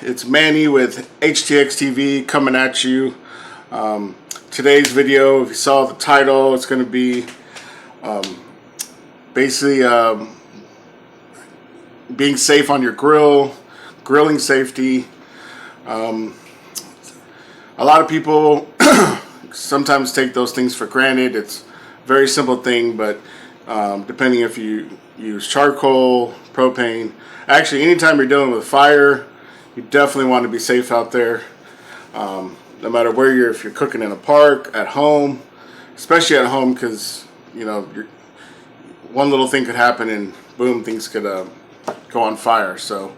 It's Manny with HTX TV coming at you. Today's video, if you saw the title, it's going to be basically being safe on your grill, grilling safety. A lot of people sometimes take those things for granted. It's a very simple thing, but depending if you use charcoal, propane, actually anytime you're dealing with fire, you definitely want to be safe out there. No matter where if you're cooking in a park, at home, especially at home, because one little thing could happen and boom, things could go on fire. So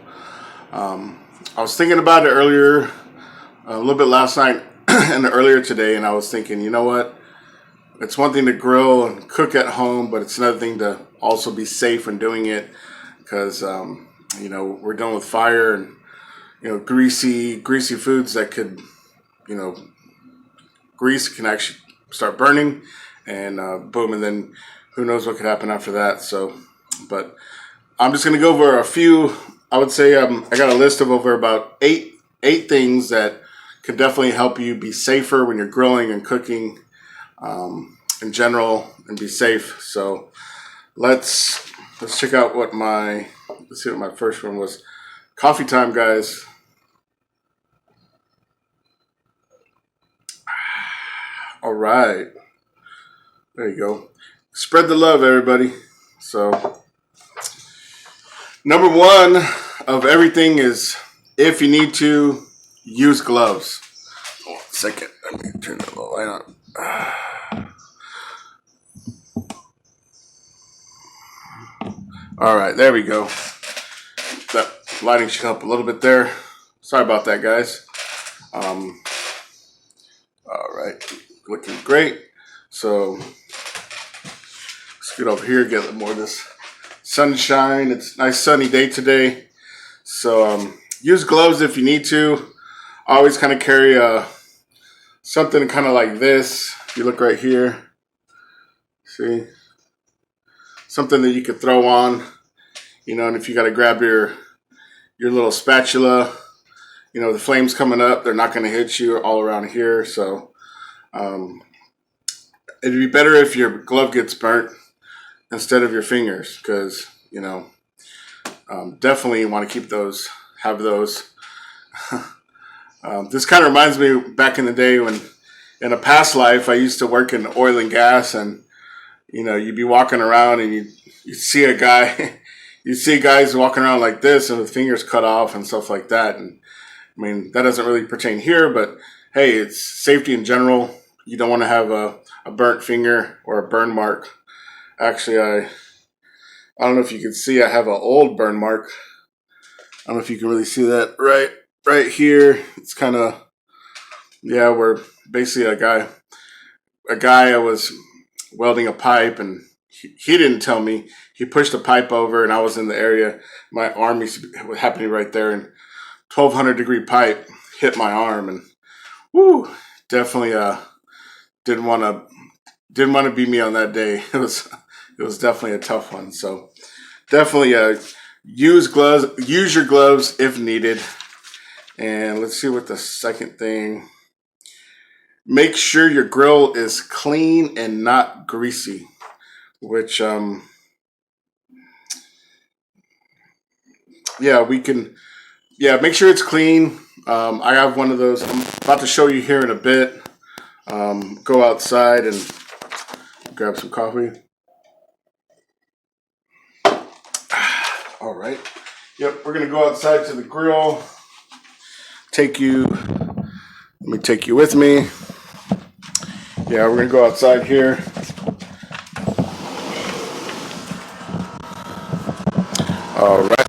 I was thinking about it earlier, a little bit last night and earlier today, and I was thinking, you know what? It's one thing to grill and cook at home, but it's another thing to also be safe when doing it, because we're dealing with fire and greasy foods that could, grease can actually start burning, and boom, and then who knows what could happen after that. So, but I'm just going to go over a few. I would say I got a list of over about eight things that could definitely help you be safer when you're grilling and cooking in general, and be safe. So let's check out let's see what my first one was. Coffee time, guys. All right, there you go. Spread the love, everybody. So number one of everything is, if you need to, use gloves. Hold on a second, let me turn the light on. All right, there we go. That lighting should help a little bit there. Sorry about that, guys. All right, looking great. So let's get over here, get a little more of this sunshine. It's a nice sunny day today. So use gloves if you need to. I always kind of carry something kind of like this. If you look right here, see? Something that you could throw on, and if you got to grab your little spatula, the flames coming up, they're not going to hit you all around here. So it'd be better if your glove gets burnt instead of your fingers, because definitely you want to have those. This kind of reminds me back in the day when, in a past life, I used to work in oil and gas, and you'd be walking around and you see a guy, you see guys walking around like this and with fingers cut off and stuff like that. And I mean, that doesn't really pertain here, but hey, it's safety in general. You don't want to have a burnt finger or a burn mark. Actually, I don't know if you can see, I have an old burn mark. I don't know if you can really see that right here. It's kind of, where basically a guy I was welding a pipe, and he didn't tell me. He pushed a pipe over, and I was in the area. My arm was happening right there, and 1200 degree pipe hit my arm, and whoo, definitely didn't want to be me on that day. It was definitely a tough one. So definitely use your gloves if needed. And let's see what the second thing. Make sure your grill is clean and not greasy, which make sure it's clean. I have one of those. I'm about to show you here in a bit. Go outside and grab some coffee. All right. Yep, we're gonna go outside to the grill. Let me take you with me. Yeah, we're gonna go outside here. All right.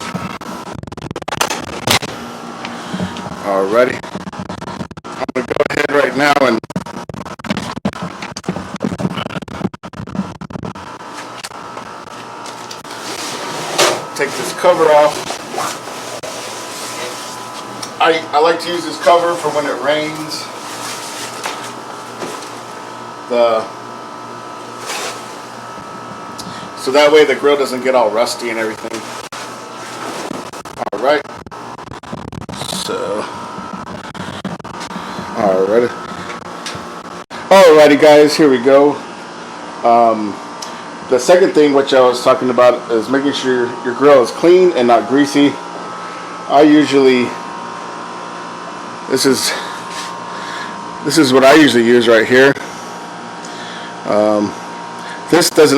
Alrighty. I'm gonna go ahead right now and take this cover off. I like to use this cover for when it rains. So that way the grill doesn't get all rusty and everything. All right. So So, alrighty guys, here we go. The second thing which I was talking about is making sure your grill is clean and not greasy. I usually, this is what I usually use right here. This doesn't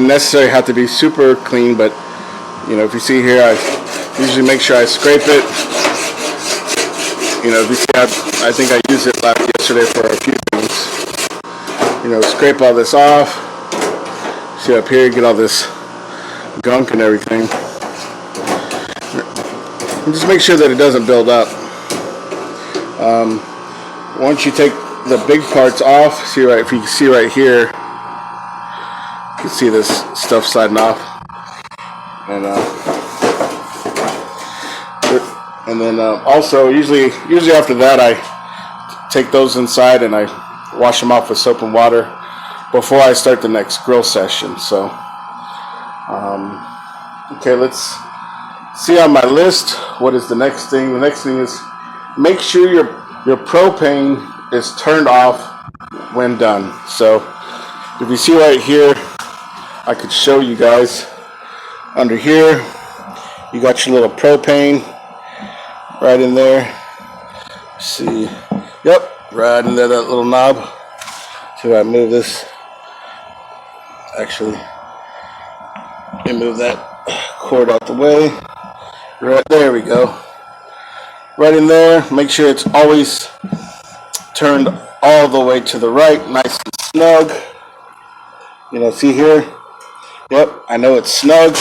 necessarily have to be super clean, but you know, if you see here, I usually make sure I scrape it. You know, if you see, I think I used it yesterday for a few things. You know, scrape all this off. See up here, get all this gunk and everything. And just make sure that it doesn't build up. Once you take the big parts off, if you can see right here, you can see this stuff sliding off. And then also usually after that I take those inside and I wash them off with soap and water before I start the next grill session. So okay, let's see on my list what is the next thing. The next thing is make sure your propane is turned off when done. So if you see right here, I could show you guys under here, you got your little propane right in there. See, yep, right in there, that little knob. So I move this, actually, let me move that cord out the way. Right there we go. Right in there, make sure it's always turned all the way to the right, nice and snug. You know, see here? Yep, I know it's snug.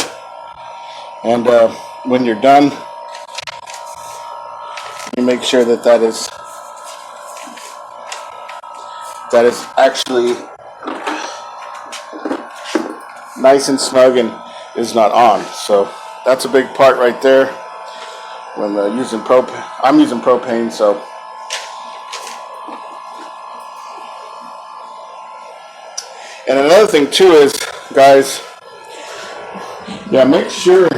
And when you're done, you make sure that is actually nice and snug and is not on. So that's a big part right there when using propane. I'm using propane, so and another thing too is, guys, yeah, make sure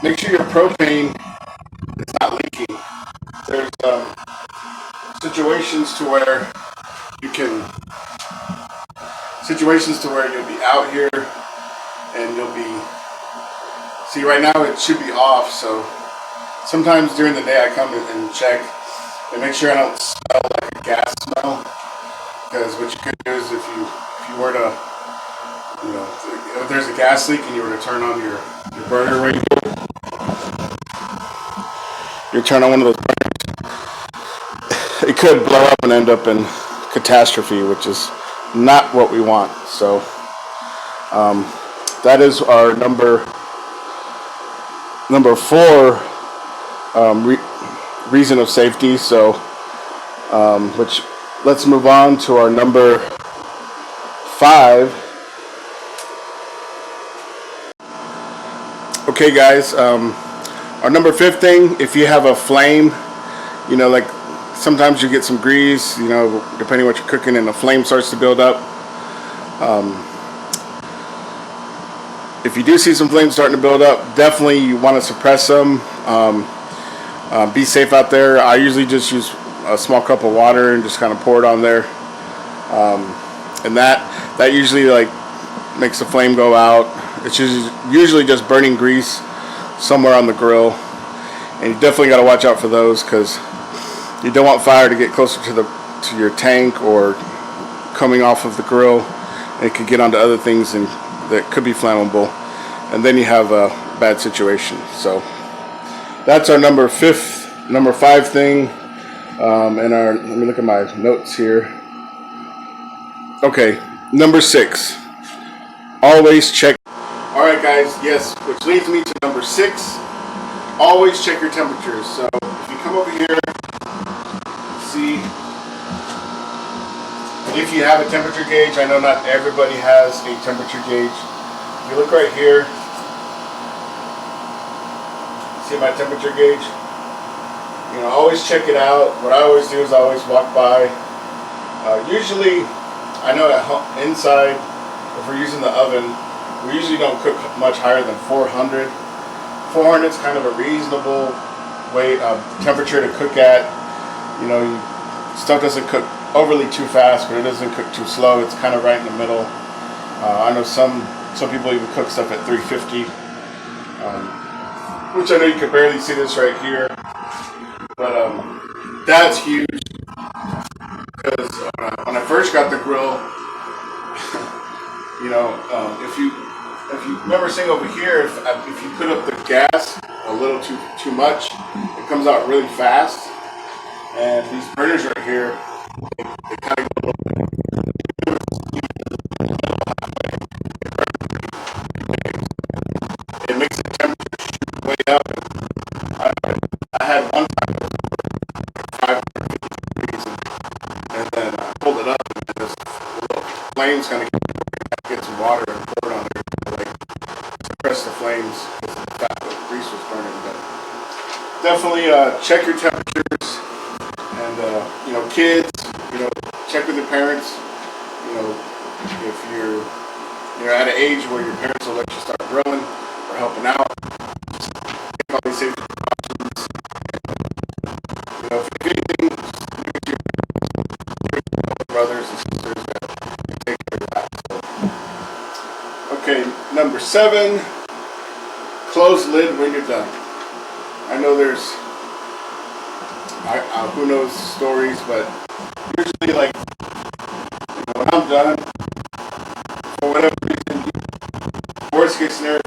your propane is not leaking. There's situations to where you'll be out here and you'll be, see right now it should be off, so sometimes during the day I come and check and make sure I don't smell like a gas smell, because what you could do is if you were to, you know, if there's a gas leak and you were to turn on your burner right here, you turn on one of those burners, it could blow up and end up in catastrophe, which is not what we want. So that is our number 4 reason of safety. So which, let's move on to our number 5. Okay guys, our number 5th thing, if you have a flame, you know, like sometimes you get some grease, you know, depending on what you're cooking, and the flame starts to build up. If you do see some flames starting to build up, definitely you want to suppress them. Be safe out there. I usually just use a small cup of water and just kind of pour it on there. And that usually like makes the flame go out. It's usually just burning grease somewhere on the grill, and you definitely got to watch out for those, because you don't want fire to get closer to your tank or coming off of the grill, and it could get onto other things and that could be flammable, and then you have a bad situation. So that's our number 5 thing. And let me look at my notes here. Okay, number 6. Always check. All right, guys. Yes, which leads me to number 6. Always check your temperatures. So if you come over here, see if you have a temperature gauge. I know not everybody has a temperature gauge. If you look right here, see my temperature gauge. You know, always check it out. What I always do is I always walk by. Usually, I know at home, inside, if we're using the oven, we usually don't cook much higher than 400. 400 is kind of a reasonable temperature to cook at. You know, stuff doesn't cook overly too fast, but it doesn't cook too slow. It's kind of right in the middle. I know some people even cook stuff at 350, which I know you can barely see this right here, but that's huge because when I first got the grill, you know, if you remember seeing over here, if you put up the gas a little too much, it comes out really fast. And these burners right here, they kind of go a little bit. It makes the temperature shoot way up. I had one time 550 degrees, and then I pulled it up, and just the little flames kind of get some water and pour it on there to like suppress the flames because the fat the grease was burning. But definitely check your temperatures, and you know, kids, you know, check with your parents. You know, if you're at an age where your parents will let you start grilling or helping out, take all these safety precautions. You know, if anything, give it to your brothers and sisters that take care of that. So, okay, number 7, close lid when you're done. I know there's, who knows stories, but usually, like, you know, when I'm done, for whatever reason, worst case scenario,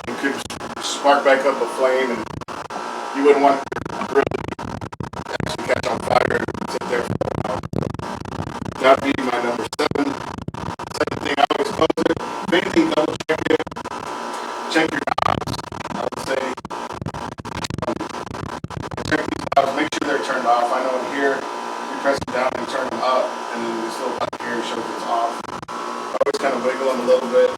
it could spark back up a flame, and you wouldn't want to really actually catch on fire and sit there for a while. That'd be my number 7. Second thing, I always close it. If anything, double check it. Check your knobs. I would say, check these knobs. Make sure they're turned off. I know in here, you press them down and turn them up, and then this little button here shows it's off. I always kind of wiggle them a little bit.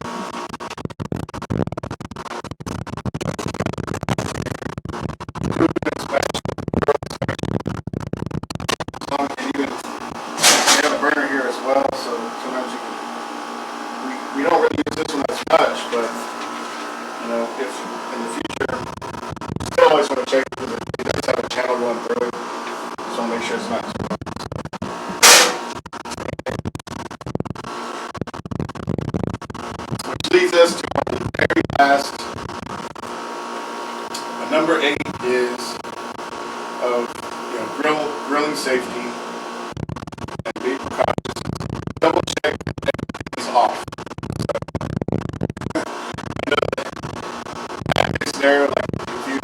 And even we have a burner here as well, so sometimes you can. We don't really use this one as much, but you know, if in the future, you still always want to check because it does have a channel going through it, so make sure it's not too long. Which leads us to the very last. Number 8 is of grilling safety and be precautious. Double check everything is off. So, that scenario, like if you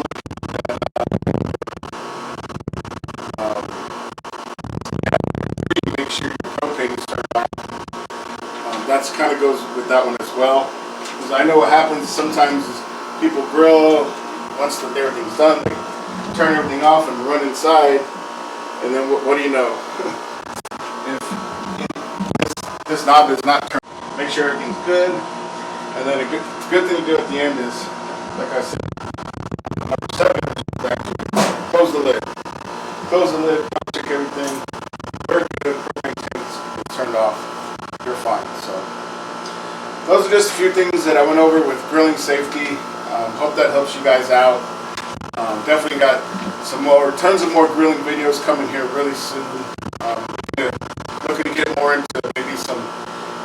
make sure your propane is turned on. That's kind of goes with that one as well. Because I know what happens sometimes is people grill. Once everything's done, they turn everything off and run inside, and then what do you know? If this knob is not turned, make sure everything's good, and then a good thing to do at the end is, like I said, number 7 is actually close the lid. Close the lid, check everything. Very good, propane tank is turned off. You're fine. So those are just a few things that I went over with grilling safety. Hope that helps you guys out. Definitely got tons of more grilling videos coming here really soon. Looking to get more into maybe some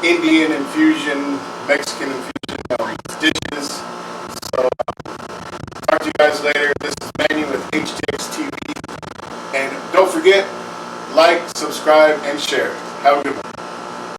Indian infusion, Mexican infusion dishes. So talk to you guys later. This is Manny with HTX TV. And don't forget, like, subscribe, and share. Have a good one.